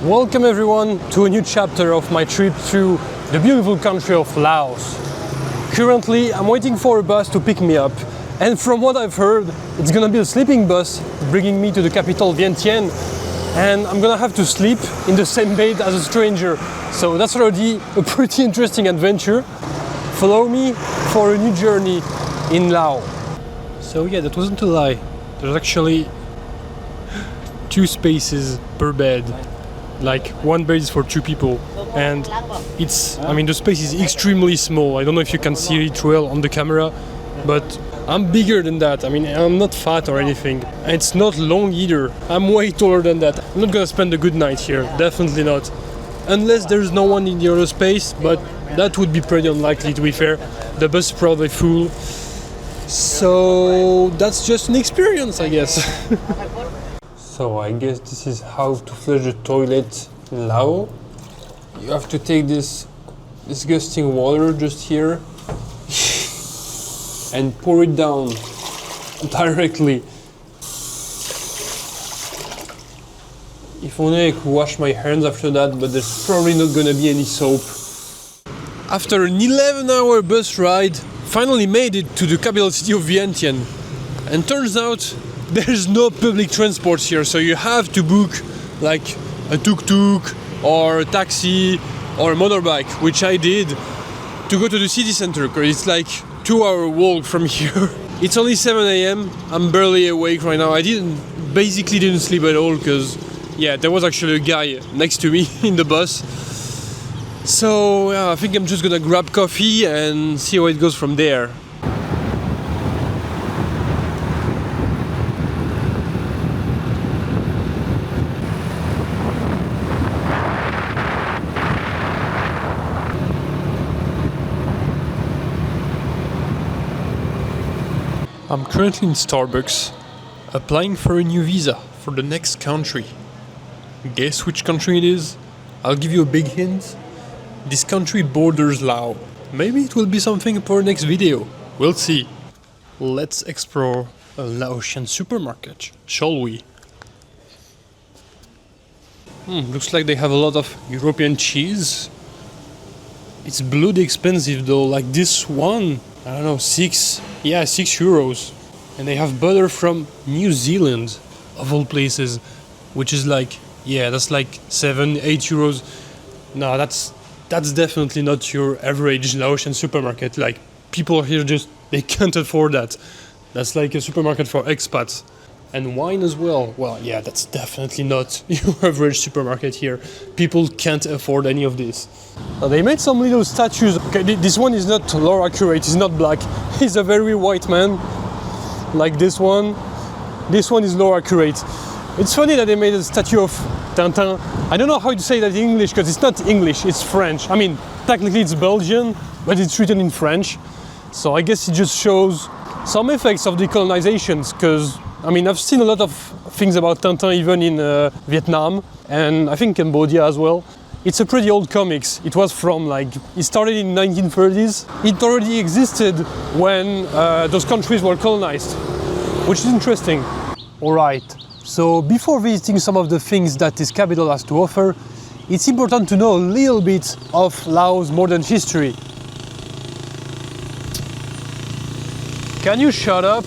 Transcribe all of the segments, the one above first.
Welcome everyone to a new chapter of my trip through the beautiful country of Laos. Currently, I'm waiting for a bus to pick me up, and from what I've heard, it's gonna be a sleeping bus bringing me to the capital Vientiane, and I'm gonna have to sleep in the same bed as a stranger. So that's already a pretty interesting adventure. Follow me for a new journey in Laos. So yeah, that wasn't a lie. There's actually 2 spaces per bed. Like one bed is for 2 people, and the space is extremely small. I don't know if you can see it well on the camera, but I'm bigger than that. I'm not fat or anything. And it's not long either. I'm way taller than that. I'm not gonna spend a good night here, definitely not. Unless there's no one in the other space, but that would be pretty unlikely, to be fair. The bus is probably full. So that's just an experience, I guess. So I guess this is how to flush the toilet in Laos. You have to take this disgusting water just here and pour it down directly. If only I could wash my hands after that, but there's probably not gonna be any soap. After an 11-hour bus ride, finally made it to the capital city of Vientiane. And turns out there's no public transport here, so you have to book like a tuk-tuk or a taxi or a motorbike, which I did, to go to the city center, because it's like 2-hour walk from here. It's only 7 a.m. I'm barely awake right now. I basically didn't sleep at all, because yeah, there was actually a guy next to me in the bus. So yeah, I think I'm just gonna grab coffee and see how it goes from there. I'm currently in Starbucks, applying for a new visa for the next country. Guess which country it is? I'll give you a big hint. This country borders Laos. Maybe it will be something for our next video. We'll see. Let's explore a Laotian supermarket, shall we? Looks like they have a lot of European cheese. It's bloody expensive though, like this one. I don't know, 6 euros. And they have butter from New Zealand, of all places, which is like, that's like 7, 8 euros. No, that's definitely not your average Laotian supermarket. Like, people here they can't afford that. That's like a supermarket for expats. And wine as well. Well, yeah, that's definitely not your average supermarket here. People can't afford any of this. They made some little statues. Okay, this one is not lore accurate, he's not black. He's a very white man, like this one. This one is lore accurate. It's funny that they made a statue of Tintin. I don't know how to say that in English, because it's not English, it's French. Technically it's Belgian, but it's written in French. So I guess it just shows some effects of the colonizations, because I've seen a lot of things about Tintin even in Vietnam, and I think Cambodia as well. It's a pretty old comics. It was from it started in 1930s. It already existed when those countries were colonized, which is interesting. Alright, so before visiting some of the things that this capital has to offer, it's important to know a little bit of Laos' modern history. Can you shut up?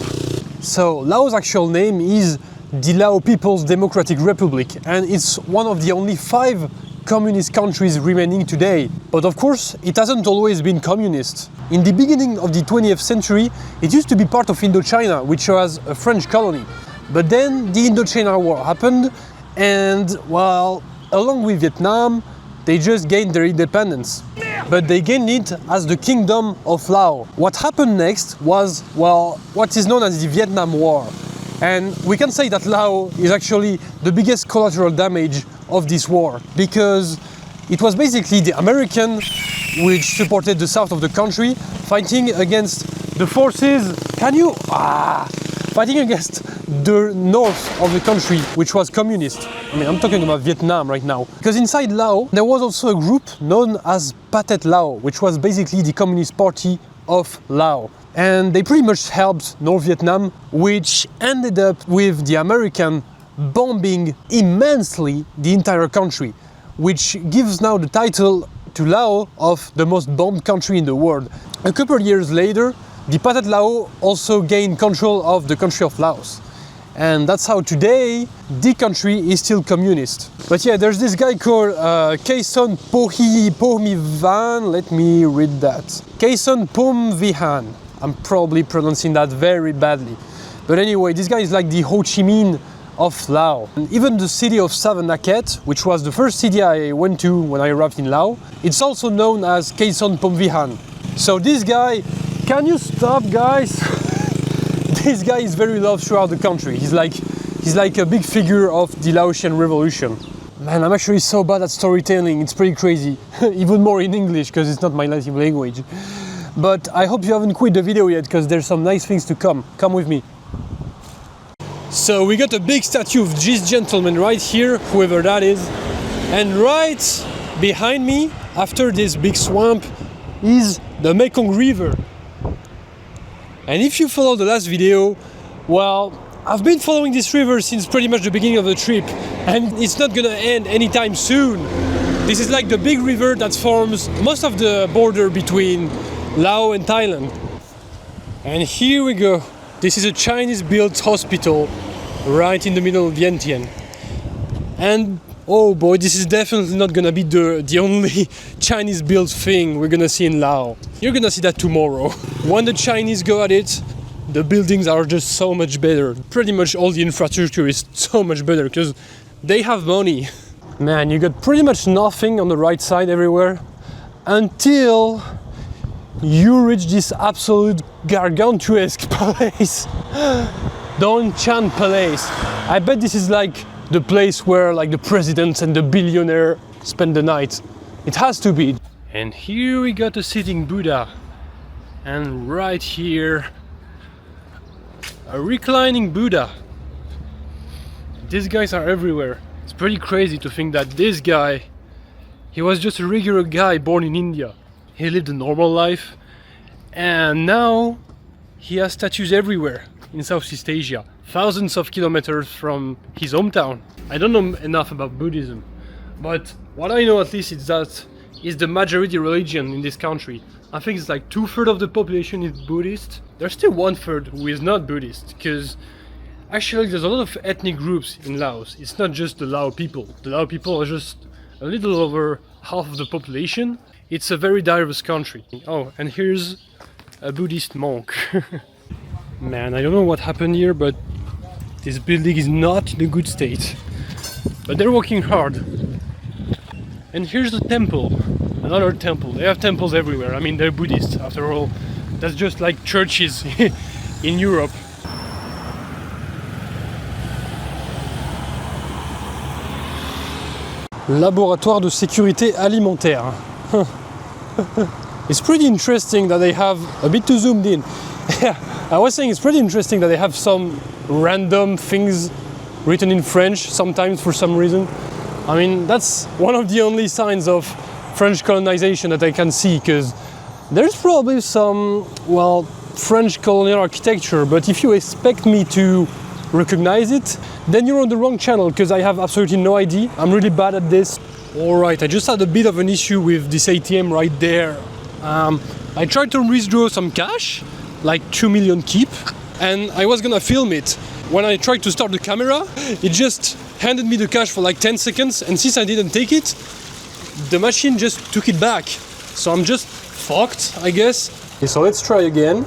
So, Laos' actual name is the Lao People's Democratic Republic, and it's one of the only 5 communist countries remaining today. But of course, it hasn't always been communist. In the beginning of the 20th century, it used to be part of Indochina, which was a French colony. But then the Indochina War happened, and well, along with Vietnam, they just gained their independence. But they gained it as the Kingdom of Laos. What happened next was, what is known as the Vietnam War. And we can say that Laos is actually the biggest collateral damage of this war, because it was basically the American, which supported the south of the country, fighting against the forces, fighting against the north of the country, which was communist. I'm talking about Vietnam right now. Because inside Laos, there was also a group known as Pathet Lao, which was basically the Communist Party of Laos. And they pretty much helped North Vietnam, which ended up with the American bombing immensely the entire country, which gives now the title to Laos of the most bombed country in the world. A couple of years later, the Pathet Lao also gained control of the country of Laos. And that's how today the country is still communist. But yeah, there's this guy called Kason Phomvihan. Let me read that. Kason Phomvihan. I'm probably pronouncing that very badly. But anyway, this guy is like the Ho Chi Minh of Laos. And even the city of Savanaket, which was the first city I went to when I arrived in Laos, it's also known as Kason Phomvihan. So this guy, can you stop, guys? This guy is very loved throughout the country. He's like a big figure of the Laotian revolution. Man, I'm actually so bad at storytelling, it's pretty crazy. Even more in English, because it's not my native language. But I hope you haven't quit the video yet, because there's some nice things to come. Come with me. So we got a big statue of this gentleman right here, whoever that is. And right behind me, after this big swamp, is the Mekong River. And if you follow the last video, well, I've been following this river since pretty much the beginning of the trip, and it's not gonna end anytime soon. This is like the big river that forms most of the border between Laos and Thailand. And here we go. This is a Chinese-built hospital right in the middle of Vientiane. And oh boy, this is definitely not gonna be the only Chinese-built thing we're gonna see in Laos. You're gonna see that tomorrow. When the Chinese go at it, the buildings are just so much better. Pretty much all the infrastructure is so much better because they have money. Man, you got pretty much nothing on the right side everywhere until you reach this absolute gargantuesque place. Don Chan Palace. I bet this is like the place where like the presidents and the billionaire spend the night. It has to be. And here we got a sitting Buddha. And right here, a reclining Buddha. These guys are everywhere. It's pretty crazy to think that this guy, he was just a regular guy born in India. He lived a normal life, and now he has statues everywhere in Southeast Asia, thousands of kilometers from his hometown. I don't know enough about Buddhism, but what I know at least is that it's the majority religion in this country. I think it's like 2/3 of the population is Buddhist. There's still 1/3 who is not Buddhist, because actually there's a lot of ethnic groups in Laos. It's not just the Lao people. The Lao people are just a little over half of the population. It's a very diverse country. Oh, and here's a Buddhist monk. Man, I don't know what happened here, but this building is not in a good state. But they're working hard. And here's the temple. Another temple. They have temples everywhere. I mean, they're Buddhist after all. That's just like churches in Europe. Laboratoire de sécurité alimentaire. It's pretty interesting that they have, a bit too zoomed in. I was saying it's pretty interesting that they have some random things written in French sometimes for some reason. I mean, that's one of the only signs of French colonization that I can see, because there's probably some, well, French colonial architecture, but if you expect me to recognize it, then you're on the wrong channel, because I have absolutely no idea. I'm really bad at this. Alright, I just had a bit of an issue with this ATM right there. I tried to withdraw some cash, like 2 million kip, and I was gonna film it. When I tried to start the camera, it just handed me the cash for like 10 seconds, and since I didn't take it, the machine just took it back. So I'm just fucked, I guess. Okay, so let's try again.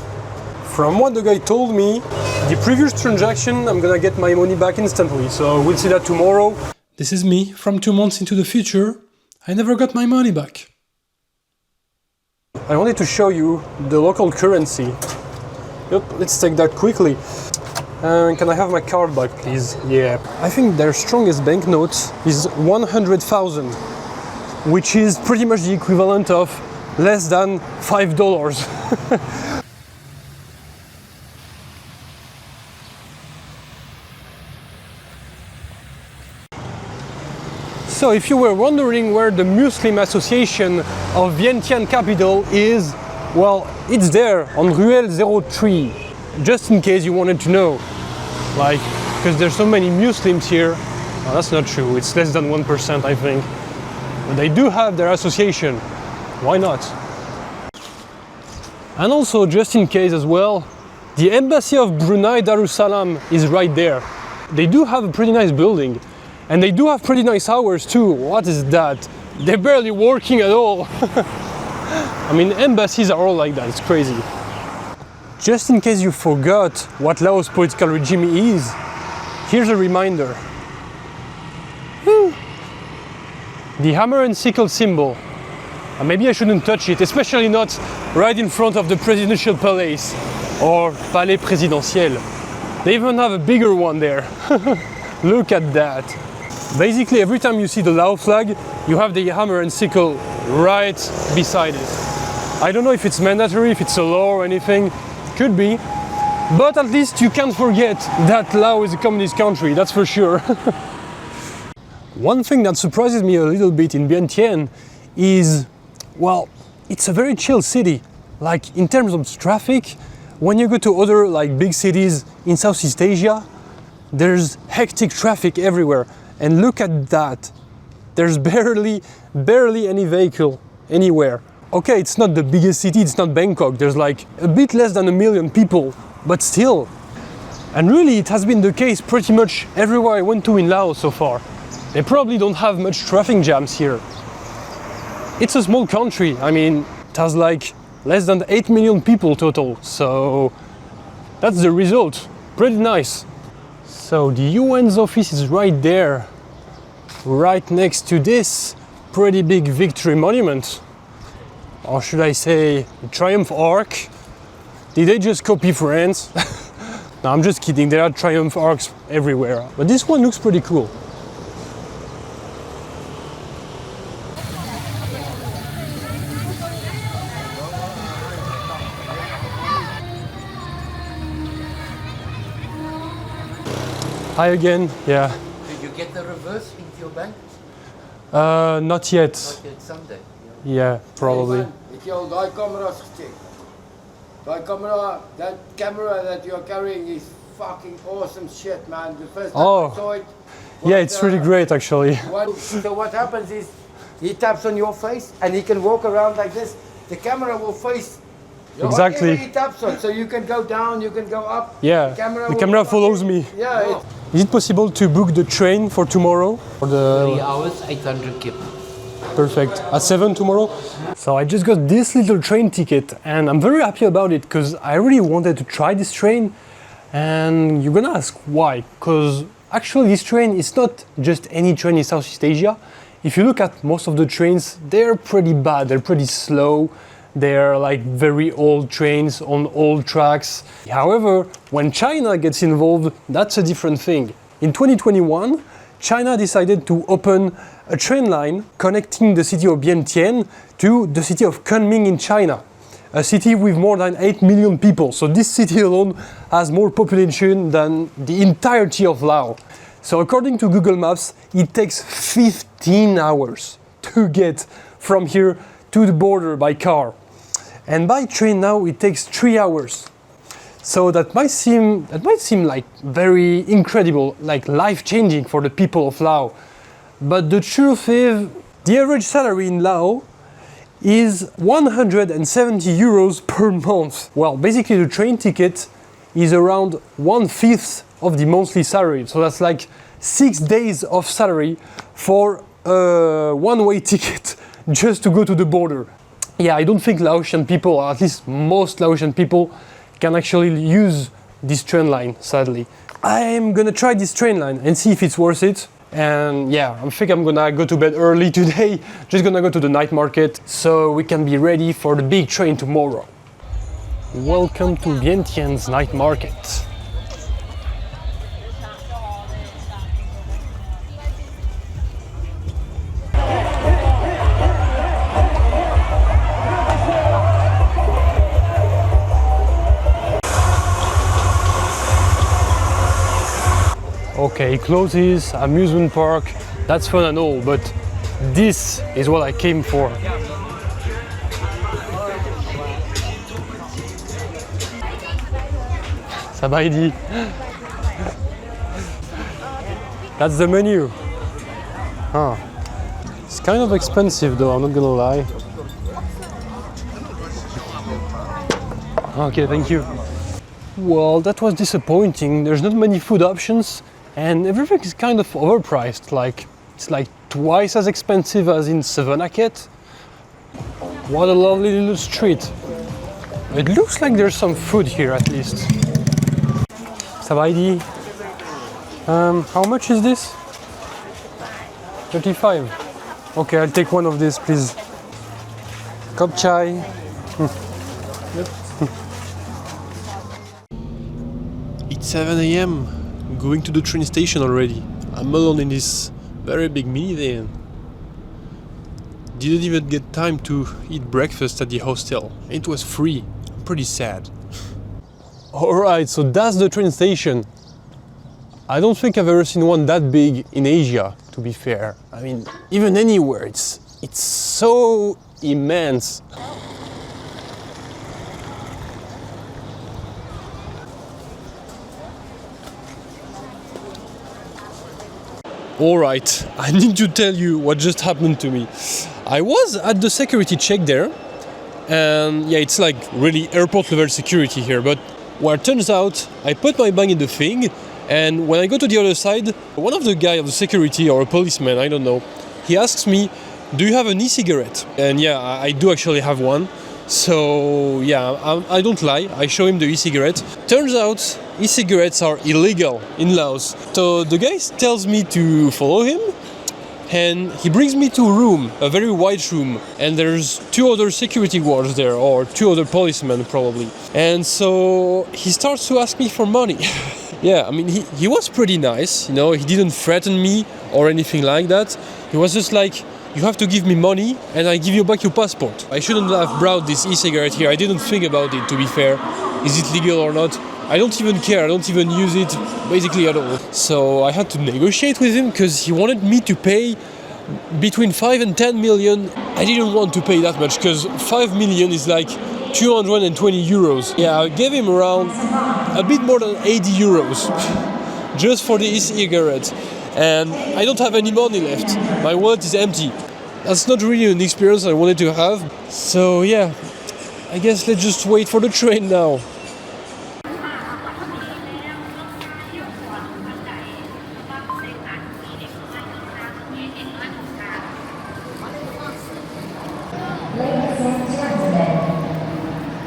From what the guy told me, the previous transaction, I'm gonna get my money back instantly, so we'll see that tomorrow. This is me from 2 months into the future. I never got my money back. I wanted to show you the local currency. Yep, let's take that quickly. Can I have my card back, please? Yeah. I think their strongest banknote is 100,000, which is pretty much the equivalent of less than $5. So if you were wondering where the Muslim Association of Vientiane capital is, well, it's there on Ruelle 03, just in case you wanted to know. Like, because there's so many Muslims here. Oh, that's not true, it's less than 1%, I think. But they do have their association. Why not? And also, just in case as well, the embassy of Brunei Darussalam is right there. They do have a pretty nice building. And they do have pretty nice hours too. What is that? They're barely working at all. I mean, embassies are all like that, it's crazy. Just in case you forgot what Laos' political regime is, here's a reminder. The hammer and sickle symbol. Maybe I shouldn't touch it, especially not right in front of the presidential palace or palais présidentiel. They even have a bigger one there. Look at that. Basically, every time you see the Lao flag, you have the hammer and sickle right beside it. I don't know if it's mandatory, if it's a law or anything. Could be. But at least you can't forget that Laos is a communist country, that's for sure. One thing that surprises me a little bit in Vientiane is, well, it's a very chill city. Like, in terms of traffic, when you go to other like big cities in Southeast Asia, there's hectic traffic everywhere. And look at that. There's barely any vehicle anywhere. Okay, it's not the biggest city, it's not Bangkok. There's like a bit less than 1 million people, but still. And really, it has been the case pretty much everywhere I went to in Laos so far. They probably don't have much traffic jams here. It's a small country. I mean, it has like less than 8 million people total. So that's the result. Pretty nice. So the UN's office is right there, right next to this pretty big victory monument. Or should I say, the Triumph Arch. Did they just copy France? No, I'm just kidding, there are Triumph Arcs everywhere. But this one looks pretty cool. Hi again, yeah. Did you get the reverse into your bank? Not yet. Not yet, someday. Yeah, probably. Ek jy al daai kameras gecheck? That camera that you're carrying is fucking awesome shit, man. The first time I saw it. Yeah, it's really great actually. So what happens is, he taps on your face and he can walk around like this. The camera will face exactly. whatever he taps on. So you can go down, you can go up. Yeah, the camera follows me. Yeah. Is it possible to book the train for tomorrow? For 3 hours, 800 kip. Perfect. At 7 tomorrow? So I just got this little train ticket and I'm very happy about it because I really wanted to try this train. And you're gonna ask why? Because actually this train is not just any train in Southeast Asia. If you look at most of the trains, they're pretty bad, they're pretty slow. They're like very old trains on old tracks. However, when China gets involved, that's a different thing. In 2021, China decided to open a train line connecting the city of Vientiane to the city of Kunming in China, a city with more than 8 million people. So this city alone has more population than the entirety of Laos. So according to Google Maps, it takes 15 hours to get from here to the border by car. And by train now it takes 3 hours. So that might seem like very incredible, like life-changing for the people of Laos. But the truth is, the average salary in Laos is 170 euros per month. Well, basically the train ticket is around 1/5 of the monthly salary. So that's like 6 days of salary for a one-way ticket just to go to the border. Yeah, I don't think Laotian people, or at least most Laotian people, can actually use this train line, sadly. I'm gonna try this train line and see if it's worth it. And yeah, I think I'm gonna go to bed early today, just gonna go to the night market so we can be ready for the big train tomorrow. Welcome to Vientiane's night market. Okay, clothes, amusement park, that's fun and all, but this is what I came for. Ça va, Eddy? That's the menu. Huh. It's kind of expensive though, I'm not gonna lie. Okay, thank you. Well, that was disappointing. There's not many food options and everything is kind of overpriced. Like, it's like twice as expensive as in Savannakhet. What a lovely little street. It looks like there's some food here at least. Savaidi. How much is this? 35. Okay, I'll take one of these, please. Cup chai. It's 7 a.m. I'm going to the train station already. I'm alone in this very big minivan. Didn't even get time to eat breakfast at the hostel. It was free. I'm pretty sad. Alright, so that's the train station. I don't think I've ever seen one that big in Asia, to be fair. I mean, even anywhere, it's so immense. Alright, I need to tell you what just happened to me. I was at the security check there, and yeah, it's like really airport level security here, but well, it turns out I put my bag in the thing, and when I go to the other side, one of the guys of the security or a policeman, I don't know, he asks me, do you have an e-cigarette? And yeah, I do actually have one. So yeah, I don't lie, I show him the e-cigarette. Turns out e-cigarettes are illegal in Laos. So the guy tells me to follow him and he brings me to a room, a very wide room, and there's 2 other security guards there, or 2 other policemen probably. And so he starts to ask me for money. Yeah, I mean, he was pretty nice, you know, he didn't threaten me or anything like that. He was just like, you have to give me money and I give you back your passport. I shouldn't have brought this e-cigarette here. I didn't think about it, to be fair. Is it legal or not? I don't even care. I don't even use it basically at all. So I had to negotiate with him because he wanted me to pay between 5 and 10 million. I didn't want to pay that much because 5 million is like 220 euros. Yeah, I gave him around a bit more than 80 euros just for the e-cigarette. And I don't have any money left. My wallet is empty. That's not really an experience I wanted to have. So yeah, I guess let's just wait for the train now. Ladies and gentlemen,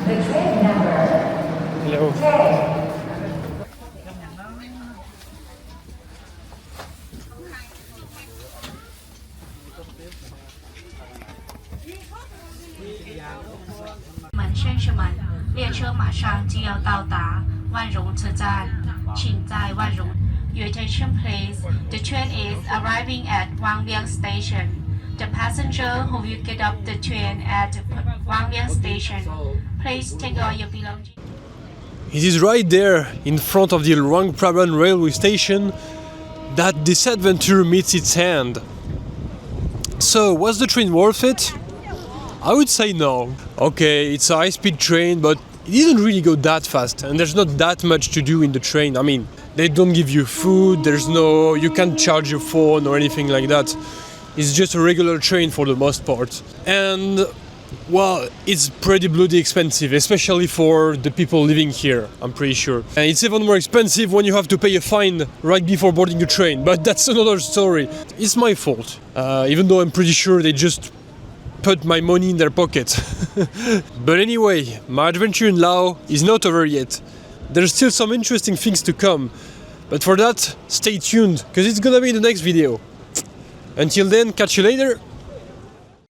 the train number Hello. 10. Your attention please. The train is arriving at Wang Vieng Station. The passenger who will get off the train at Wang Vieng Station, please take all your belongings. It is right there in front of the Luang Prabang railway station that this adventure meets its end. So, was the train worth it? I would say no. Okay, it's a high-speed train, but it didn't really go that fast, and there's not that much to do in the train. I mean, they don't give you food, you can't charge your phone or anything like that. It's just a regular train for the most part. And, well, it's pretty bloody expensive, especially for the people living here, I'm pretty sure. And it's even more expensive when you have to pay a fine right before boarding a train, but that's another story. It's my fault, even though I'm pretty sure they just put my money in their pocket. But anyway, my adventure in Laos is not over yet. There's still some interesting things to come. But for that, stay tuned, because it's gonna be in the next video. Until then, catch you later!